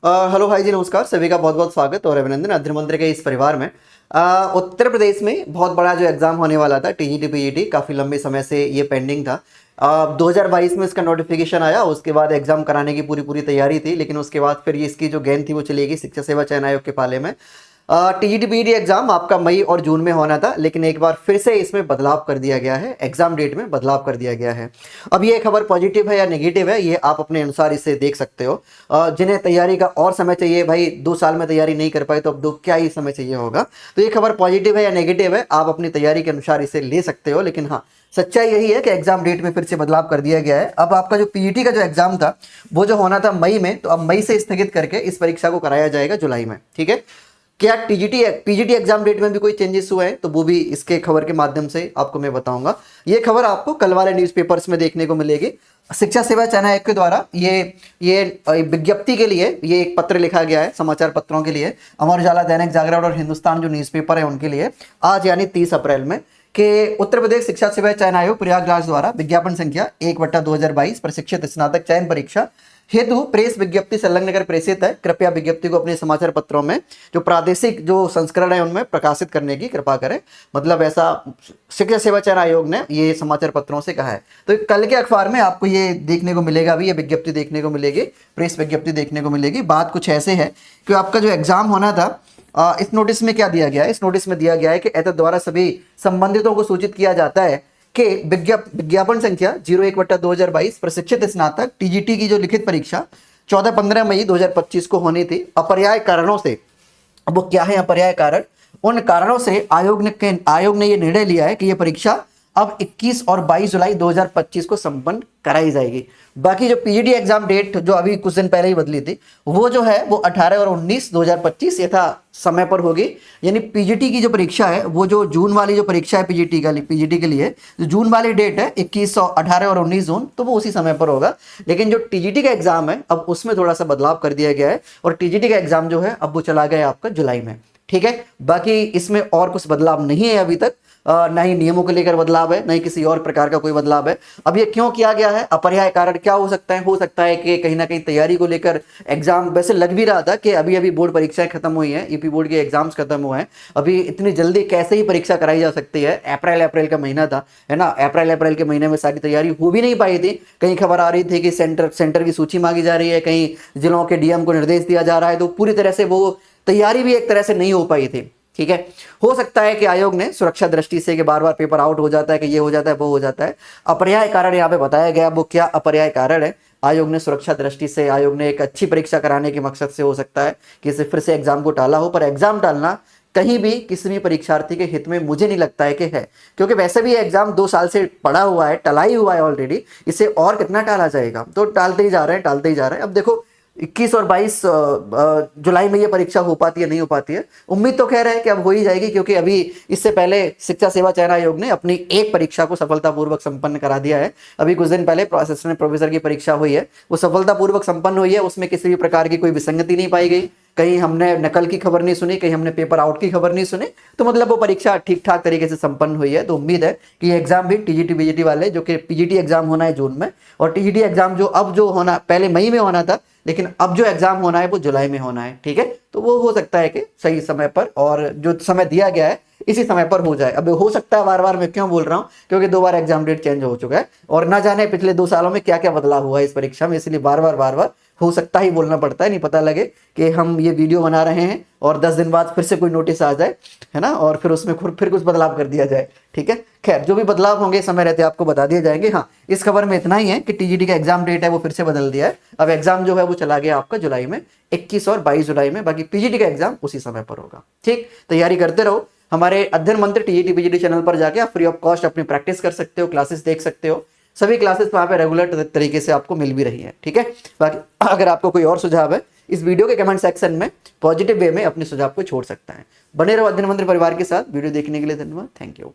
Hello भाई जी, नमस्कार। सभी का बहुत बहुत स्वागत और अभिनंदन अध्ययन मंत्र के इस परिवार में। उत्तर प्रदेश में बहुत बड़ा जो एग्जाम होने वाला था टीजीटी पीजीटी, काफ़ी लंबे समय से ये पेंडिंग था। 2022 में इसका नोटिफिकेशन आया, उसके बाद एग्जाम कराने की पूरी पूरी तैयारी थी, लेकिन उसके बाद फिर ये इसकी जो गेंद थी वो चली गई शिक्षा सेवा चयन आयोग के पाले में। टीजीटी पीजीटी एग्जाम आपका मई और जून में होना था, लेकिन एक बार फिर से इसमें बदलाव कर दिया गया है, एग्जाम डेट में बदलाव कर दिया गया है। अब ये खबर पॉजिटिव है या नेगेटिव है, ये आप अपने अनुसार इसे देख सकते हो। जिन्हें तैयारी का और समय चाहिए, भाई 2 साल में तैयारी नहीं कर पाए तो अब दो क्या ही समय चाहिए होगा। तो ये खबर पॉजिटिव है या नेगेटिव है, आप अपनी तैयारी के अनुसार इसे ले सकते हो। लेकिन हाँ, सच्चाई यही है कि एग्जाम डेट में फिर से बदलाव कर दिया गया है। अब आपका जो पीजीटी का जो एग्जाम था वो जो होना था मई में, तो अब मई से स्थगित करके इस परीक्षा को कराया जाएगा जुलाई में। ठीक है, क्या टीजीटी पीजीटी एग्जाम डेट में भी कोई चेंजेस हुआ है तो वो भी इसके खबर के माध्यम से आपको मैं बताऊंगा। ये खबर आपको कल वाले न्यूज़पेपर्स में देखने को मिलेगी। शिक्षा सेवा चयन आयोग के द्वारा ये विज्ञप्ति के लिए ये एक पत्र लिखा गया है, समाचार पत्रों के लिए, अमर उजाला, दैनिक जागरण और हिंदुस्तान जो न्यूज़पेपर है उनके लिए, आज यानी 30 अप्रैल में, कि उत्तर प्रदेश शिक्षा सेवा चयन आयोग प्रयागराज द्वारा विज्ञापन संख्या 1/2022 प्रशिक्षित स्नातक चयन परीक्षा हेतु प्रेस विज्ञप्ति संलग्न कर प्रेषित है। कृपया विज्ञप्ति को अपने समाचार पत्रों में जो प्रादेशिक जो संस्करण है उनमें प्रकाशित करने की कृपा करें। मतलब ऐसा शिक्षा सेवा चयन आयोग ने ये समाचार पत्रों से कहा है। तो कल के अखबार में आपको ये देखने को मिलेगा, भी ये विज्ञप्ति देखने को मिलेगी, प्रेस विज्ञप्ति देखने को मिलेगी। बात कुछ ऐसे है कि आपका जो एग्जाम होना था, इस नोटिस में क्या दिया गया है? इस नोटिस में दिया गया है कि एतद द्वारा सभी संबंधितों को सूचित किया जाता है कि विज्ञापन संख्या 01/2022 प्रशिक्षित स्नातक टीजीटी की जो लिखित परीक्षा 14-15 मई 2025 को होनी थी, अपर्याय कारणों से, अब वो क्या है अपर्याय कारण? उन कारणों से आयोग ने ये निर्णय लिया है कि ये परीक्षा अब 21 और 22 जुलाई 2025 को संपन्न कराई जाएगी। बाकी जो पीजीटी एग्जाम डेट जो अभी कुछ दिन पहले ही बदली थी, वो जो है वो 18 और 19 2025 यथा समय पर होगी। यानी पीजीटी की जो परीक्षा है, वो जो जून वाली जो परीक्षा है पीजीटी के लिए जो जून वाली डेट है 21 और 18 और 19 जून, तो वो उसी समय पर होगा। लेकिन जो टीजीटी का एग्जाम है अब उसमें थोड़ा सा बदलाव कर दिया गया है और टीजीटी का एग्जाम जो है अब वो चला गया आपका जुलाई में। ठीक है, बाकी इसमें और कुछ बदलाव नहीं है अभी तक, ना ही नियमों को लेकर बदलाव है, ना ही किसी और प्रकार का कोई बदलाव है। अब ये क्यों किया गया है? अपर्याय कारण क्या हो सकता है? हो सकता है कि कहीं ना कहीं तैयारी को लेकर एग्जाम, वैसे लग भी रहा था कि अभी अभी बोर्ड परीक्षाएं खत्म हुई हैं, यूपी बोर्ड के एग्जाम्स खत्म हुए हैं, अभी इतनी जल्दी कैसे ही परीक्षा कराई जा सकती है? अप्रैल का महीना था, है ना, अप्रैल के महीने में सारी तैयारी हो भी नहीं पाई थी। कहीं खबर आ रही थी कि सेंटर की सूची मांगी जा रही है, कहीं जिलों के डीएम को निर्देश दिया जा रहा है, तो पूरी तरह से वो तैयारी भी एक तरह से नहीं हो पाई थी। ठीक है, हो सकता है कि आयोग ने सुरक्षा दृष्टि से कि बार बार पेपर आउट हो जाता है, कि ये हो जाता है वो हो जाता है, अपर्याय कारण यहाँ पे बताया गया। वो क्या अपर्याय कारण है? आयोग ने सुरक्षा दृष्टि से, आयोग ने एक अच्छी परीक्षा कराने के मकसद से हो सकता है कि इसे फिर से एग्जाम को टाला हो, पर एग्जाम टालना कहीं भी किसी भी परीक्षार्थी के हित में मुझे नहीं लगता है कि है, क्योंकि वैसे भी एग्जाम 2 साल से पड़ा हुआ है, टला ही हुआ है ऑलरेडी, इसे और कितना टाला जाएगा? तो टालते ही जा रहे हैं। अब देखो 21 और 22 जुलाई में ये परीक्षा हो पाती है नहीं हो पाती है, उम्मीद तो कह रहे हैं कि अब हो ही जाएगी, क्योंकि अभी इससे पहले शिक्षा सेवा चयन आयोग ने अपनी एक परीक्षा को सफलतापूर्वक संपन्न करा दिया है। अभी कुछ दिन पहले असिस्टेंट प्रोफेसर की परीक्षा हुई है, वो सफलतापूर्वक संपन्न हुई है, उसमें किसी भी प्रकार की कोई विसंगति नहीं पाई गई, कहीं हमने नकल की खबर नहीं सुनी, कहीं हमने पेपर आउट की खबर नहीं सुनी, तो मतलब वो परीक्षा ठीक ठाक तरीके से संपन्न हुई है। तो उम्मीद है कि एग्जाम भी टीजीटी बीजीटी वाले, जो कि पीजीटी एग्जाम होना है जून में, और टीजीटी एग्जाम जो अब जो होना पहले मई में होना था, लेकिन अब जो एग्जाम होना है वो जुलाई में होना है। ठीक है, तो वो हो सकता है कि सही समय पर, और जो समय दिया गया है इसी समय पर हो जाए। अब हो सकता है, बार बार मैं क्यों बोल रहा हूं, क्योंकि 2 बार एग्जाम डेट चेंज हो चुका है और ना जाने पिछले 2 सालों में क्या क्या बदलाव हुआ है इस परीक्षा में, इसलिए बार बार हो सकता ही बोलना पड़ता है, नहीं पता लगे कि हम ये वीडियो बना रहे हैं और 10 दिन बाद फिर से कोई नोटिस आ जाए, है ना, और फिर उसमें फिर कुछ बदलाव कर दिया जाए। ठीक है, खैर जो भी बदलाव होंगे समय रहते आपको बता दिए जाएंगे। हाँ, इस खबर में इतना ही है कि टीजीटी का एग्जाम डेट है वो फिर से बदल दिया है, अब एग्जाम जो है वो चला गया आपका जुलाई में, 21 और 22 जुलाई में, बाकी पीजीटी का एग्जाम उसी समय पर होगा। ठीक, तैयारी करते रहो। हमारे अध्ययन मंत्र टीजीटी पीजीटी चैनल पर जाके आप फ्री ऑफ कॉस्ट अपनी प्रैक्टिस कर सकते हो, क्लासेस देख सकते हो, सभी क्लासेस वहाँ पे रेगुलर तरीके से आपको मिल भी रही है। ठीक है, बाकी अगर आपको कोई और सुझाव है, इस वीडियो के कमेंट सेक्शन में पॉजिटिव वे में अपने सुझाव को छोड़ सकता है। बने रहो अध्ययन मंत्र परिवार के साथ। वीडियो देखने के लिए धन्यवाद। Thank you.